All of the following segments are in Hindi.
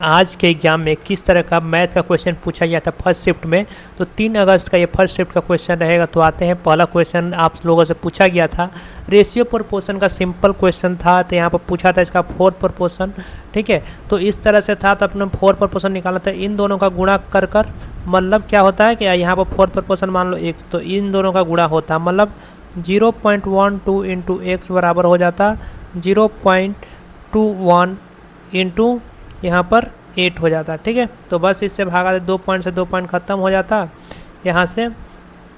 आज के एग्जाम में किस तरह का मैथ का क्वेश्चन पूछा गया था फर्स्ट शिफ्ट में। तो 3 अगस्त का ये फर्स्ट शिफ्ट का क्वेश्चन रहेगा। तो आते हैं, पहला क्वेश्चन आप लोगों से पूछा गया था रेशियो प्रोपोर्शन का सिंपल क्वेश्चन था। तो यहाँ पर पूछा था इसका 4 प्रोपोर्शन, ठीक है। तो इस तरह से था, तो अपने 4 प्रोपोर्शन निकालना था। इन दोनों का गुणा कर कर मतलब क्या होता है कि यहाँ पर 4 प्रोपोर्शन मान लो x, तो इन दोनों का गुणा होता है मतलब 0.12 इंटू एक्स बराबर हो जाता 0.21 इंटू यहाँ पर 8 हो जाता, ठीक है। तो बस इससे भागा दे, 2 पॉइंट से 2 पॉइंट ख़त्म हो जाता। यहाँ से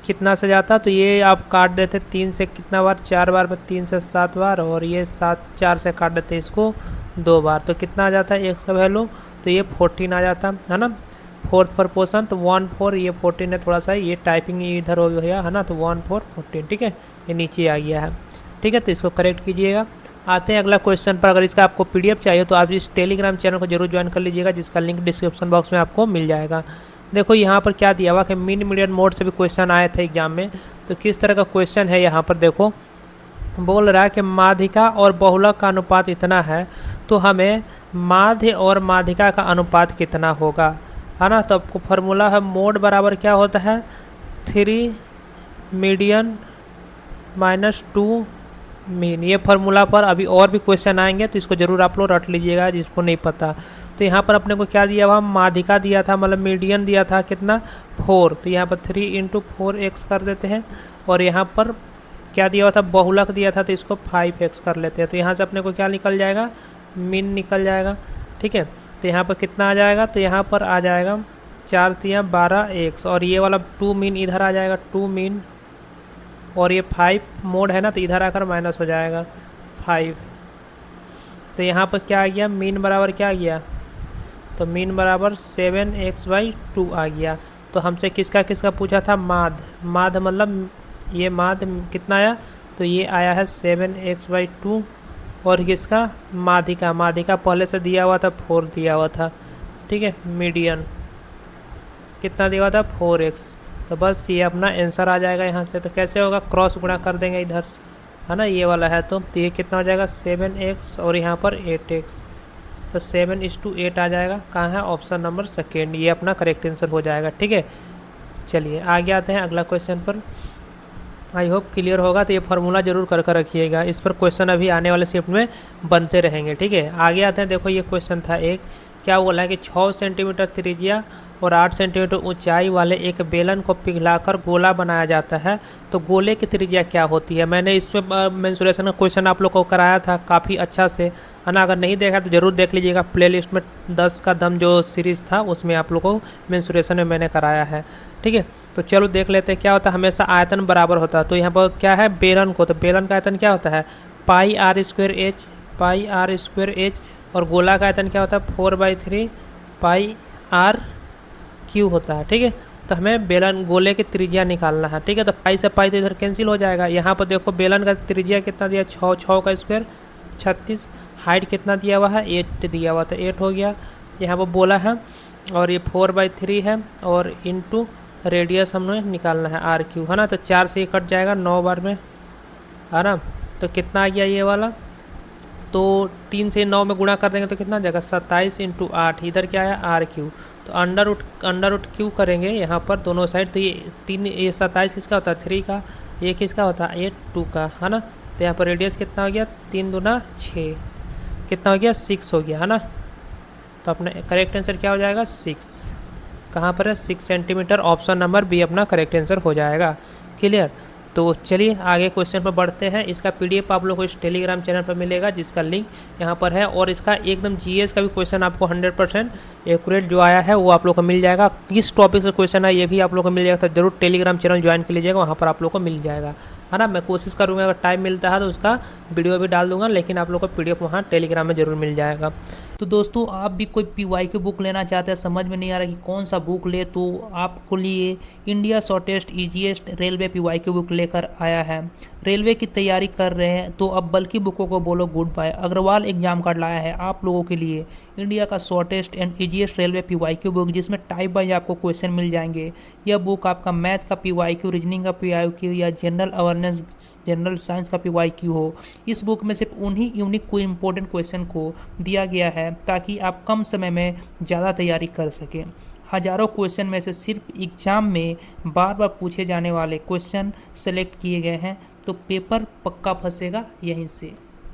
कितना से जाता, तो ये आप काट देते 3 से कितना बार, 4 बार, 3 से 7 बार, और ये 7 4 से काट देते इसको 2 बार। तो कितना आ जाता है x का वैल्यू, तो ये 14 आ जाता है ना। 4 प्रोपोर्शन तो 1 4, ये 14 है, थोड़ा सा ये टाइपिंग इधर हो गया है ना, तो 1 4 14, ठीक है। ये नीचे आ गया है, ठीक है। तो इसको करेक्ट कीजिएगा। आते हैं अगला क्वेश्चन पर। अगर इसका आपको पीडीएफ चाहिए तो आप इस टेलीग्राम चैनल को जरूर ज्वाइन कर लीजिएगा, जिसका लिंक डिस्क्रिप्शन बॉक्स में आपको मिल जाएगा। देखो यहाँ पर क्या दिया हुआ कि मीन मीडियन मोड से भी क्वेश्चन आए थे एग्जाम में। तो किस तरह का क्वेश्चन है यहाँ पर देखो, बोल रहा है कि माध्यिका और बहुलक का अनुपात इतना है, तो हमें माध्य और माध्यिका का अनुपात कितना होगा, है ना। तो आपको फार्मूला है मोड बराबर क्या होता है 3 मीडियन माइनस 2 मीन। ये फार्मूला पर अभी और भी क्वेश्चन आएंगे, तो इसको जरूर आप लोग रट लीजिएगा जिसको नहीं पता। तो यहाँ पर अपने को क्या दिया हुआ, माध्यिका दिया था मतलब मीडियन दिया था कितना 4, तो यहाँ पर 3 इंटू 4x कर देते हैं। और यहाँ पर क्या दिया हुआ था, बहुलक दिया था, तो इसको 5x कर लेते हैं। तो यहाँ से अपने को क्या निकल जाएगा, मीन निकल जाएगा, ठीक है। तो यहाँ पर कितना आ जाएगा, तो यहाँ पर आ जाएगा 4 3 12x, और ये वाला 2 मीन इधर आ जाएगा 2 मीन, और ये 5 मोड है ना, तो इधर आकर माइनस हो जाएगा 5। तो यहाँ पर क्या आ गया, मीन बराबर क्या आ गया, तो मीन बराबर 7x/2 आ गया। तो हमसे किसका किसका पूछा था, माध्य मतलब ये माध्य कितना आया, तो ये आया है 7x/2। और किसका, माध्यिका पहले से दिया हुआ था 4 दिया हुआ था, ठीक है। मीडियन कितना दिया हुआ था 4x। तो बस ये अपना आंसर आ जाएगा यहाँ से। तो कैसे होगा, क्रॉस गुणा कर देंगे इधर, है ना, ये वाला है। तो ये कितना हो जाएगा 7x और यहाँ पर 8x, तो 7:8 आ जाएगा। कहाँ है, ऑप्शन नंबर सेकेंड, ये अपना करेक्ट आंसर हो जाएगा, ठीक है। चलिए आगे आते हैं अगला क्वेश्चन पर। आई होप क्लियर होगा। तो ये फार्मूला जरूर कर कर रखिएगा, इस पर क्वेश्चन अभी आने वाले शिफ्ट में बनते रहेंगे, ठीक है। आगे आते हैं, देखो ये क्वेश्चन था एक, क्या बोला है कि 6 सेंटीमीटर त्रिज्या और 8 सेंटीमीटर ऊंचाई वाले एक बेलन को पिघलाकर गोला बनाया जाता है, तो गोले की त्रिज्या क्या होती है। मैंने इसमें मेंसुरेशन का क्वेश्चन आप लोग को कराया था काफ़ी अच्छा से, है ना। अगर नहीं देखा तो ज़रूर देख लीजिएगा, प्लेलिस्ट में 10 का दम जो सीरीज़ था उसमें आप लोग को मेंसुरेशन में मैंने कराया है, ठीक है। तो चलो देख लेते हैं क्या होता है, हमेशा आयतन बराबर होता है। तो यहाँ पर क्या है, बेलन को, तो बेलन का आयतन क्या होता है πr²h, और गोला का आयतन क्या होता है 4/3 πr³ होता है, ठीक है। तो हमें बेलन गोले की त्रिज्या निकालना है, ठीक है। तो पाई से पाई तो इधर कैंसिल हो जाएगा। यहाँ पर देखो बेलन का त्रिज्या कितना दिया, 6 का स्क्वायर 36, हाइट कितना दिया हुआ है 8 दिया हुआ, तो 8 हो गया। यहाँ पर बोला है, और ये 4/3 है, और इंटू रेडियस हमें निकालना है r³, है ना। तो 4 से ही कट जाएगा 9 बार में, है ना। तो कितना आ गया ये वाला, तो 3 से 9 में गुणा कर देंगे तो कितना आ जाएगा 27 इंटू 8, इधर क्या है r³। तो अंडर रूट क्यू करेंगे यहाँ पर दोनों साइड। तो ये 27 किसका होता है 3 का, ये किसका होता है 8 2 का, है ना। तो यहाँ पर रेडियस कितना हो गया 3 दूना 6, कितना हो गया 6 हो गया, है ना। तो अपना करेक्ट आंसर क्या हो जाएगा 6, कहाँ पर है 6 सेंटीमीटर, ऑप्शन नंबर बी अपना करेक्ट आंसर हो जाएगा। क्लियर। तो चलिए आगे क्वेश्चन पर बढ़ते हैं। इसका पीडीएफ आप लोग को इस टेलीग्राम चैनल पर मिलेगा, जिसका लिंक यहाँ पर है। और इसका एकदम जीएस का भी क्वेश्चन आपको 100% एक्यूरेट जो आया है वो आप लोग को मिल जाएगा। किस टॉपिक से क्वेश्चन है ये भी आप लोग को मिल जाएगा। तो जरूर टेलीग्राम चैनल ज्वाइन कर लीजिएगा, वहाँ पर आप लोग को मिल जाएगा, है ना। मैं कोशिश करूँगा अगर टाइम मिलता है तो उसका वीडियो भी डाल दूंगा, लेकिन आप लोग को पीडीएफ वहाँ टेलीग्राम में जरूर मिल जाएगा। तो दोस्तों आप भी कोई पीवाईक्यू बुक लेना चाहते हैं, समझ में नहीं आ रहा कि कौन सा बुक ले, तो आपको लिए India shortest easiest railway PYQ book लेकर आया है। रेलवे की तैयारी कर रहे हैं तो अब बल्कि बुकों को बोलो good bye. Agarwal exam card लाया है आप लोगों के लिए इंडिया का shortest and easiest railway PYQ book, जिसमें टाइप वाइज आपको क्वेश्चन मिल जाएंगे। यह बुक आपका मैथ का पीवाईक्यू, रीजनिंग का पीवाईक्यू या जनरल अवेयरनेस, जनरल साइंस का पीवाईक्यू हो। इस बुक में सिर्फ उन्हीं यूनिक कोई इंपॉर्टेंट क्वेश्चन को दिया गया है है ताकि आप कम समय में ज़्यादा तैयारी कर सकें। हज़ारों क्वेश्चन में से सिर्फ एग्ज़ाम में बार बार पूछे जाने वाले क्वेश्चन सेलेक्ट किए गए हैं, तो पेपर पक्का फंसेगा यहीं से।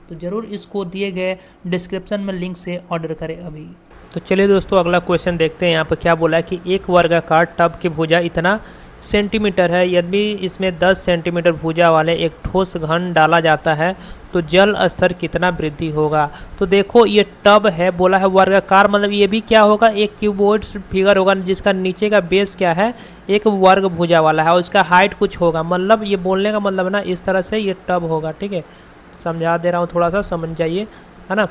तो ज़रूर इसको दिए गए डिस्क्रिप्शन में लिंक से ऑर्डर करें अभी। तो चलिए दोस्तों अगला क्वेश्चन देखते हैं। यहाँ पर क्या बोला है कि एक वर्गाकार टब की भुजा इतना सेंटीमीटर है, यदि इसमें 10 सेंटीमीटर भुजा वाले एक ठोस घन डाला जाता है तो जल स्तर कितना वृद्धि होगा। तो देखो ये टब है, बोला है वर्गाकार, मतलब ये भी क्या होगा, एक क्यूबॉइड फिगर होगा जिसका नीचे का बेस क्या है, एक वर्ग भुजा वाला है और उसका हाइट कुछ होगा। मतलब ये बोलने का मतलब ना इस तरह से ये टब होगा। ठीक है, समझा दे रहा हूँ, थोड़ा सा समझ जाइए, है ना।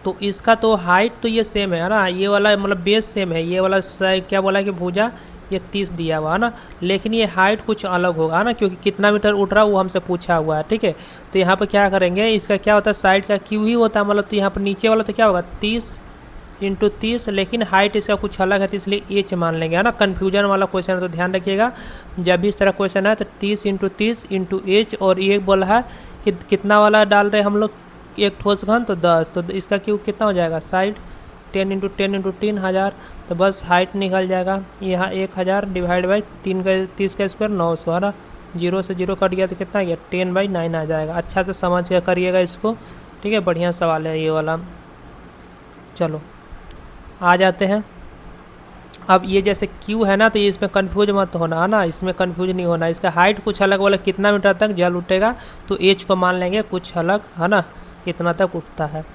तो इसका तो हाइट तो ये सेम है ना, ये वाला मतलब बेस सेम है, ये वाला क्या बोला कि भुजा ये 30 दिया हुआ है ना, लेकिन ये हाइट कुछ अलग होगा ना, क्योंकि कितना मीटर उठ रहा है वो हमसे पूछा हुआ है। ठीक है, तो यहाँ पर क्या करेंगे, इसका क्या होता है साइड का क्यू ही होता है, मतलब तो यहाँ पर नीचे वाला तो क्या होगा 30 × 30, लेकिन हाइट इसका कुछ अलग है तो इसलिए एच मान लेंगे, है ना। कन्फ्यूजन वाला क्वेश्चन है तो ध्यान रखिएगा, जब भी इस तरह क्वेश्चन है तो 30 × 30 × एच, और ये बोला है कि कितना वाला डाल रहे हम लोग एक ठोस घन, तो 10, तो इसका क्यू कितना हो जाएगा साइड 10 × 10 × 3 1000, तो बस हाइट निकल जाएगा यहाँ 1000 डिवाइड बाई 30 का स्क्वायर 900, है ना। 0 से 0 कट गया तो कितना गया 10/9 आ जाएगा। अच्छा से समझ के करिएगा इसको, ठीक है, बढ़िया सवाल है ये वाला। चलो आ जाते हैं। अब ये जैसे Q है ना, तो ये इसमें कन्फ्यूज मत होना, है ना, इसमें कन्फ्यूज नहीं होना। इसका हाइट कुछ अलग वाला कितना मीटर तक जल उठेगा, तो एच को मान लेंगे कुछ अलग, है ना, कितना तक उठता है।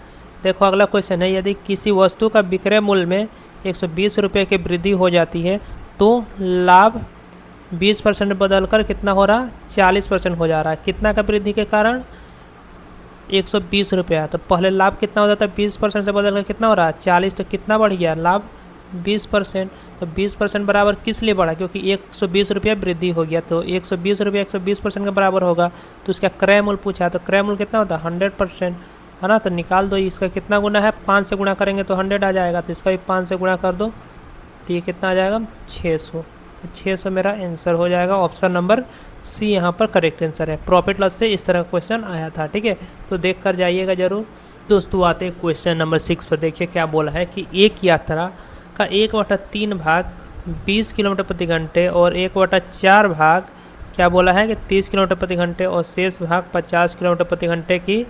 देखो अगला क्वेश्चन है, यदि किसी वस्तु का विक्रय मूल्य में 120 रुपये की वृद्धि हो जाती है तो लाभ 20% बदलकर कितना हो रहा 40% हो जा रहा है। कितना का वृद्धि के कारण 120 रुपया, तो पहले लाभ कितना हो जाता है 20% से बदलकर कितना हो रहा है 40, तो कितना बढ़ गया लाभ 20%। तो 20% बराबर किस लिए बढ़ा, क्योंकि 120 रुपया वृद्धि हो गया, तो 120 रुपया 120% के बराबर होगा। तो इसका क्रय मूल्य पूछा, तो क्रय मूल्य कितना होता है 100%, है ना। तो निकाल दो, इसका कितना गुना है 5 से गुणा करेंगे तो 100 आ जाएगा, तो इसका भी 5 से गुणा कर दो तो ये कितना आ जाएगा 600। तो 600 मेरा आंसर हो जाएगा। ऑप्शन नंबर सी यहाँ पर करेक्ट आंसर है। प्रॉफिट लॉस से इस तरह का क्वेश्चन आया था, ठीक है, तो देख कर जाइएगा जरूर। दोस्तों आते हैं क्वेश्चन नंबर 6 पर। देखिए क्या बोला है कि एक यात्रा का 1/3 भाग 20 किलोमीटर प्रति घंटे और 1/4 भाग क्या बोला है कि 30 किलोमीटर प्रति घंटे और शेष भाग 50 किलोमीटर प्रति घंटे की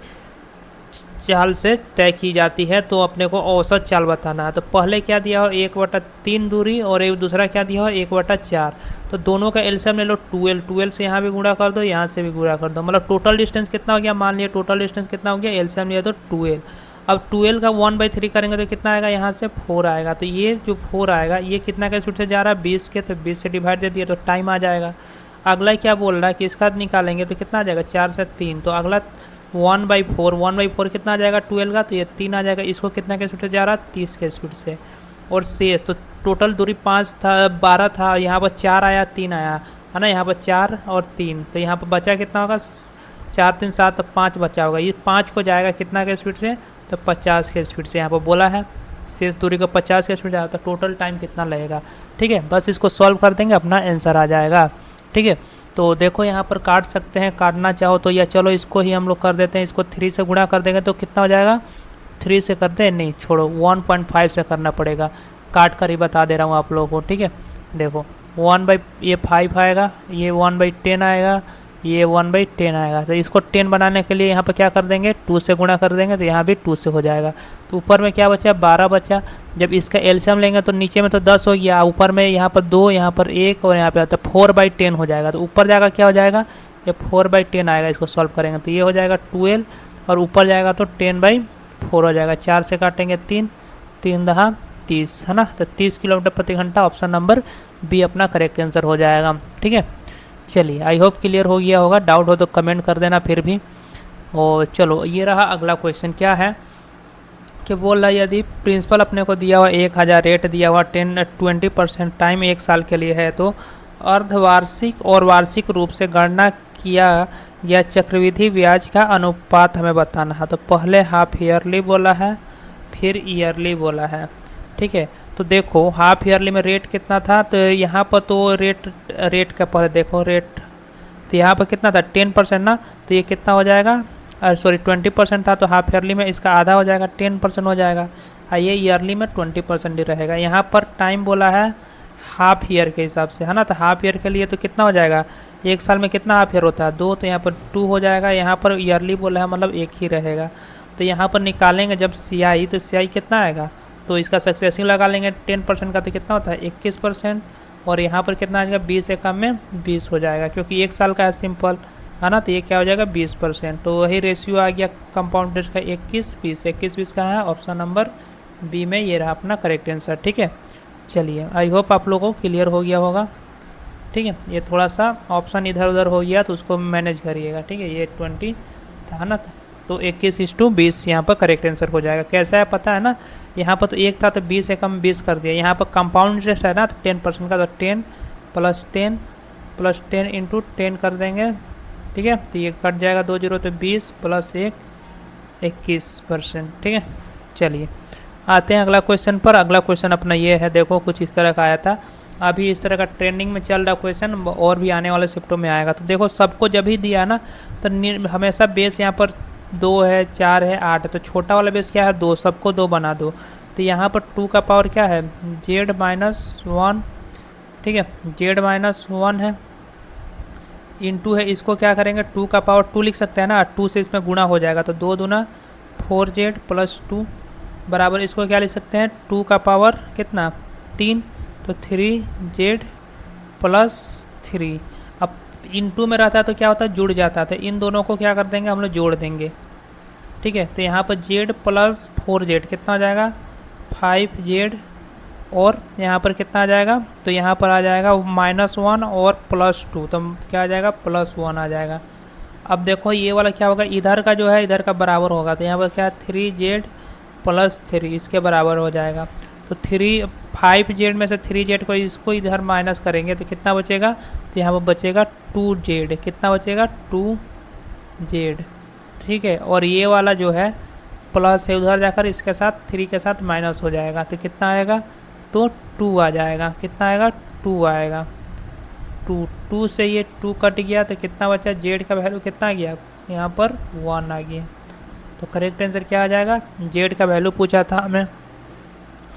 चाल से तय की जाती है, तो अपने को औसत चाल बताना है। तो पहले क्या दिया हो 1/3 दूरी और एक दूसरा क्या दिया हो 1/4, तो दोनों का एलसीएम ले लो 12 से यहाँ भी गुणा कर दो, यहाँ से भी गुणा कर दो, मतलब टोटल डिस्टेंस कितना हो गया, मान लिया टोटल डिस्टेंस कितना हो गया, एलसीएम लिया तो 12। अब 12 का 1/3 करेंगे तो कितना आएगा, यहाँ से 4 आएगा, तो ये जो 4 आएगा ये कितना का स्पीड से जा रहा है 20 के, तो 20 से डिवाइड दे दिया तो टाइम आ जाएगा। अगला क्या बोल रहा है कि इसका निकालेंगे तो कितना आ जाएगा 4 से 3, तो अगला 1/4 कितना आ जाएगा 12 का, तो ये 3 आ जाएगा। इसको कितना के स्पीड से जा रहा है 30 के स्पीड से। और शेष तो टोटल दूरी 5 था 12 था, यहाँ पर 4 आया 3 आया, है ना, यहाँ पर 4 और 3, तो यहाँ पर बचा कितना होगा 4 3 7, तो 5 बचा होगा। ये 5 को जाएगा कितना के स्पीड से, तो 50 के स्पीड से यहाँ पर बोला है। शेष दूरी को 50 के स्पीड से तो टोटल टाइम कितना लगेगा, ठीक है, बस इसको सॉल्व कर देंगे अपना आंसर आ जाएगा, ठीक है। तो देखो यहाँ पर काट सकते हैं, काटना चाहो तो, या चलो इसको ही हम लोग कर देते हैं, इसको 3 से गुणा कर देंगे तो कितना हो जाएगा 3 से करते हैं, नहीं छोड़ो 1.5 से करना पड़ेगा, काट कर ही बता दे रहा हूँ आप लोगों को, ठीक है। देखो 1/5 आएगा, ये 1/10 आएगा, ये 1/10 आएगा, तो इसको 10 बनाने के लिए यहाँ पर क्या कर देंगे 2 से गुणा कर देंगे, तो यहाँ भी 2 से हो जाएगा। तो ऊपर में क्या बचा 12 बचा, जब इसका एलसीएम लेंगे तो नीचे में तो 10 हो गया, ऊपर में यहाँ पर 2, यहाँ पर 1 और यहाँ पे आता है 4/10 हो जाएगा, तो ऊपर जाएगा क्या हो जाएगा ये 4/10 आएगा। इसको सॉल्व करेंगे तो ये हो जाएगा 12 और ऊपर जाएगा तो 10/4 हो जाएगा। 4 से काटेंगे 3 3 दहा 30, है ना, तो 30 किलोमीटर प्रति घंटा ऑप्शन नंबर बी अपना करेक्ट आंसर हो जाएगा, ठीक है। चलिए आई होप क्लियर हो गया होगा, डाउट हो तो कमेंट कर देना फिर भी। और चलो ये रहा अगला क्वेश्चन, क्या है कि बोल रहा है यदि प्रिंसिपल अपने को दिया हुआ 1000 रेट दिया हुआ 20% टाइम 1 साल के लिए है, तो अर्धवार्षिक और वार्षिक रूप से गणना किया गया चक्रवृद्धि ब्याज का अनुपात हमें बताना है। तो पहले हाफ ईयरली बोला है, फिर ईयरली बोला है, ठीक है। तो देखो हाफ ईयरली में रेट कितना था, तो यहाँ पर तो रेट का पहले देखो रेट, तो यहाँ पर कितना था 10% ना, तो ये कितना हो जाएगा सॉरी 20% था, तो हाफ ईयरली में इसका आधा हो जाएगा, 10% हो जाएगा। ये ईयरली में 20% ही रहेगा। यहाँ पर टाइम बोला है हाफ ईयर के हिसाब से, है ना। तो हाफ ईयर के लिए तो कितना हो जाएगा, एक साल में कितना हाफ ईयर होता है, 2, तो यहाँ पर 2 हो जाएगा। यहाँ पर ईयरली बोला है मतलब एक ही रहेगा। तो यहाँ पर निकालेंगे जब CI, तो CI कितना आएगा, तो इसका सक्सेसिव लगा लेंगे 10% का, तो कितना होता है 21%। और यहाँ पर कितना आ जाएगा, 20 एकम में 20 हो जाएगा, क्योंकि एक साल का है सिंपल, है ना। तो ये क्या हो जाएगा 20%। तो वही रेशियो आ गया कंपाउंड इंटरेस्ट का 21-20 का है। ऑप्शन नंबर बी में ये रहा अपना करेक्ट आंसर। ठीक है, चलिए आई होप आप लोगों को क्लियर हो गया होगा। ठीक है, ये थोड़ा सा ऑप्शन इधर उधर हो गया तो उसको मैनेज करिएगा। ठीक है, ये 20 था ना, तो 21:20 यहाँ पर करेक्ट आंसर हो जाएगा। कैसा है पता है ना, यहाँ पर तो एक था तो 20 एकम 20 कर दिया। यहाँ पर कंपाउंड इंटरेस्ट है ना, तो 10% का, तो 10 + 10 इंटू 10 कर देंगे। ठीक है, तो ये कट जाएगा 2 0, तो 20 + 1 21%। ठीक है, चलिए आते हैं अगला क्वेश्चन पर। अगला क्वेश्चन अपना ये है, देखो कुछ इस तरह का आया था। अभी इस तरह का ट्रेंडिंग में चल रहा क्वेश्चन, और भी आने वाले शिफ्टों में आएगा। तो देखो सबको जब ही दिया ना, तो हमेशा बेस यहाँ पर 2 है, 4 है, 8 है, तो छोटा वाला बेस क्या है 2, सबको 2 बना दो। तो यहाँ पर 2 का पावर क्या है, Z-1। ठीक है, Z-1 है, इंटू है, इसको क्या करेंगे 2 का पावर 2 लिख सकते हैं ना, 2 से इसमें गुणा हो जाएगा, तो 2 दूना 4Z + 2 बराबर, इसको क्या लिख सकते हैं 2 का पावर कितना 3, तो 3Z + 3। अब इंटू में रहता है तो क्या होता है जुड़ जाता है, तो इन दोनों को क्या कर देंगे हम लोग जोड़ देंगे। ठीक है, तो यहाँ पर Z + 4Z कितना आ जाएगा 5Z, और यहाँ पर कितना आ जाएगा, तो यहाँ पर आ जाएगा -1 और +2, तो क्या आ जाएगा +1 आ जाएगा। अब देखो ये वाला क्या होगा, इधर का जो है इधर का बराबर होगा, तो यहाँ पर क्या 3Z + 3 इसके बराबर हो जाएगा। तो 5Z में से 3Z को इसको इधर माइनस करेंगे तो कितना बचेगा, तो यहाँ पर बचेगा 2Z, कितना बचेगा 2Z। ठीक है, और ये वाला जो है प्लस है, उधर जाकर इसके साथ 3 के साथ माइनस हो जाएगा, तो कितना आएगा, तो 2 आ जाएगा। कितना आएगा 2 आएगा। 2 से ये 2 कट गया, तो कितना बचा, Z का वैल्यू कितना आ गया, यहाँ पर 1 आ गया। तो करेक्ट आंसर क्या आ जाएगा, Z का वैल्यू पूछा था हमें,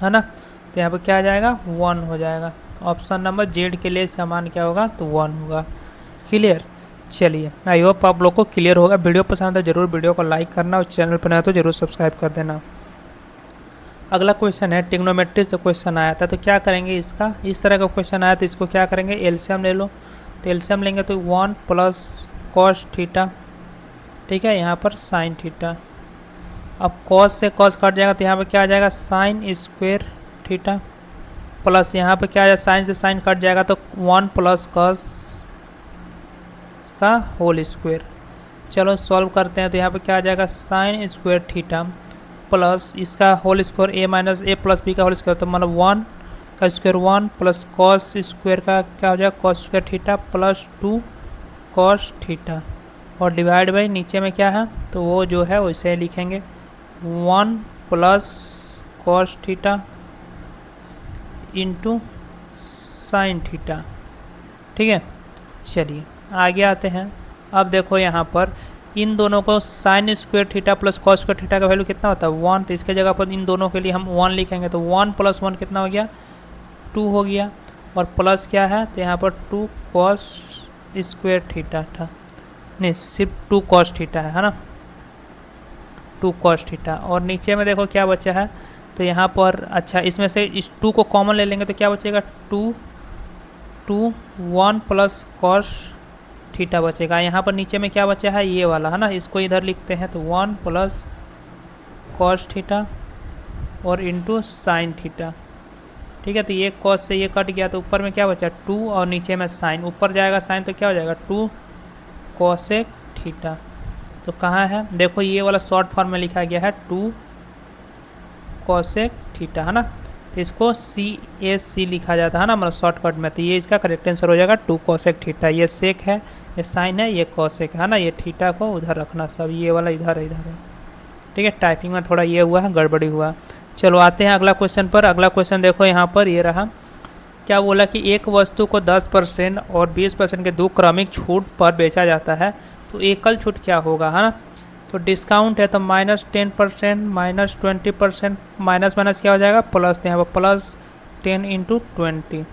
है ना, तो यहाँ पर क्या आ जाएगा 1 हो जाएगा। ऑप्शन नंबर Z के लिए इसका मान क्या होगा, तो 1 होगा। क्लियर, चलिए आई होप आप लोग को क्लियर होगा। वीडियो पसंद है जरूर वीडियो को लाइक करना, और चैनल पर नया तो जरूर सब्सक्राइब कर देना। अगला क्वेश्चन है ट्रिग्नोमेट्री से क्वेश्चन आया था, तो क्या करेंगे इसका, इस तरह का क्वेश्चन आया तो इसको क्या करेंगे एलसीएम ले लो। तो एलसीएम लेंगे तो 1 + cos थीटा, ठीक है, यहाँ पर sin थीटा। अब cos से cos कट जाएगा तो यहाँ पर क्या आ जाएगा sin² थीटा, प्लस यहाँ पर क्या आ जाएगा sin से sin कट जाएगा तो 1 + cos का होल स्क्वायर। चलो सॉल्व करते हैं, तो यहाँ पर क्या आ जाएगा sin² थीटा प्लस इसका whole square a - a + b का होल स्क्वायर, तो मतलब 1 का स्क्वायर 1 प्लस cos स्क्वायर का क्या हो जाएगा cos² theta plus 2 cos theta, और डिवाइड बाई नीचे में क्या है, तो वो जो है वैसे लिखेंगे 1 + cos theta into sin theta. ठीक है, चलिए आगे आते हैं। अब देखो यहाँ पर इन दोनों को sin² theta plus cos² theta का वैल्यू कितना होता है 1, तो इसके जगह पर इन दोनों के लिए हम 1 लिखेंगे, तो 1 + 1 कितना हो गया 2 हो गया, और प्लस क्या है, तो यहाँ पर 2 cos² थीटा था, नहीं सिर्फ 2 cos थीटा है ना, 2 cos थीटा। और नीचे में देखो क्या बचा है, तो यहाँ पर अच्छा इसमें से इस 2 को कॉमन ले लेंगे तो क्या बचेगा 2 1 + cos थीटा बचेगा। यहाँ पर नीचे में क्या बचा है ये वाला, है ना, इसको इधर लिखते हैं, तो 1 + cos थीटा और इंटू sin थीटा। ठीक है, तो ये cos से ये कट गया, तो ऊपर में क्या बचा 2 और नीचे में sin, ऊपर जाएगा sin तो क्या हो जाएगा 2 cosec थीटा। तो कहाँ है, देखो ये वाला शॉर्ट फॉर्म में लिखा गया है 2 cosec थीटा, है ना, तो इसको CAC लिखा जाता है ना, मतलब शॉर्टकट में, तो ये इसका करेक्ट आंसर हो जाएगा 2 cosec थीटा। ये सेक है, ये साइन है, ये cosec है ना, ये थीटा को उधर रखना सब, ये वाला इधर है, इधर है। ठीक है, टाइपिंग में थोड़ा ये हुआ है, गड़बड़ी हुआ। चलो आते हैं अगला क्वेश्चन पर। अगला क्वेश्चन देखो यहाँ पर ये रहा, क्या बोला कि एक वस्तु को 10% और 20% के 2 क्रमिक छूट पर बेचा जाता है, तो एकल छूट क्या होगा, है ना। तो डिस्काउंट है तो -10%, -20%, माइनस माइनस क्या हो जाएगा प्लस, तो यहाँ पर +10 × 20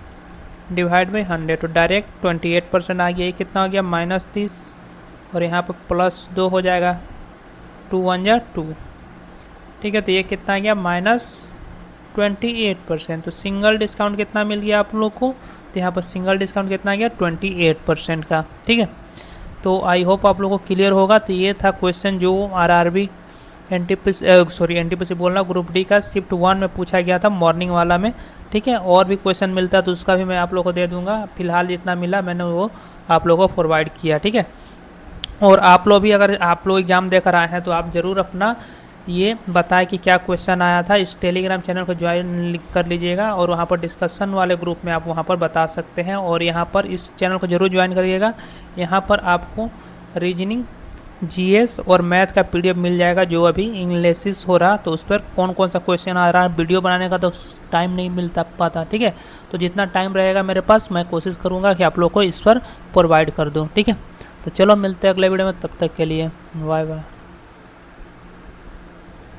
डिवाइड बाई 100, तो डायरेक्ट 28% आ गया। ये कितना हो गया -30, और यहाँ पर +2 हो जाएगा, 2 1 जा 2, ठीक है। तो ये कितना आ गया -28%। तो सिंगल डिस्काउंट कितना मिल गया आप लोग को, तो यहाँ पर सिंगल डिस्काउंट कितना आ गया 28% का, ठीक है। तो आई होप आप लोगों को क्लियर होगा। तो ये था क्वेश्चन जो आरआरबी एनटीपीसी बोलना ग्रुप डी का शिफ्ट 1 में पूछा गया था मॉर्निंग वाला में, ठीक है। और भी क्वेश्चन मिलता है तो उसका भी मैं आप लोगों को दे दूंगा, फिलहाल जितना मिला मैंने वो आप लोगों को प्रोवाइड किया, ठीक है। और आप लोग भी अगर आप लोग एग्जाम देकर आए हैं तो आप ज़रूर अपना ये बताएं कि क्या क्वेश्चन आया था। इस टेलीग्राम चैनल को ज्वाइन कर लीजिएगा और वहाँ पर डिस्कशन वाले ग्रुप में आप वहाँ पर बता सकते हैं। और यहाँ पर इस चैनल को ज़रूर ज्वाइन करिएगा। यहाँ पर आपको रीजनिंग, जीएस और मैथ का पीडीएफ मिल जाएगा जो अभी एनालिसिस हो रहा, तो उस पर कौन कौन सा क्वेश्चन आ रहा है। वीडियो बनाने का तो टाइम नहीं मिलता पाता, ठीक है। तो जितना टाइम रहेगा मेरे पास मैं कोशिश करूँगा कि आप लोग को इस पर प्रोवाइड कर दूँ, ठीक है। तो चलो मिलते हैं अगले वीडियो में, तब तक के लिए बाय बाय।